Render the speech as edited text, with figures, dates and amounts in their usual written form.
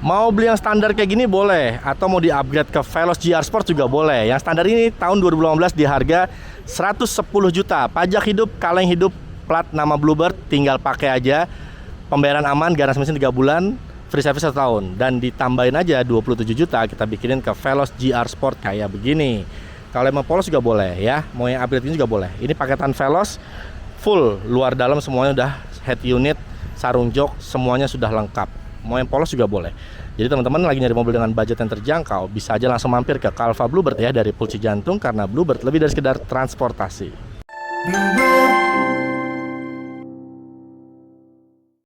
Mau beli yang standar kayak gini boleh, atau mau di-upgrade ke Veloz GR Sport juga boleh. Yang standar ini tahun 2018 di harga 110 juta. Pajak hidup, kaleng hidup, plat nama Bluebird, tinggal pakai aja. Pembayaran aman, garansi mesin 3 bulan, free service 1 tahun. Dan ditambahin aja 27 juta kita bikinin ke Veloz GR Sport kayak begini. Kalau emang polos juga boleh ya, mau yang upgrade ini juga boleh. Ini paketan Veloz full, luar dalam semuanya udah head unit, sarung jok, semuanya sudah lengkap. Mau yang polos juga boleh. Jadi teman-teman lagi nyari mobil dengan budget yang terjangkau, bisa aja langsung mampir ke Calva Bluebird ya, dari Pulci Jantung, karena Bluebird lebih dari sekedar transportasi.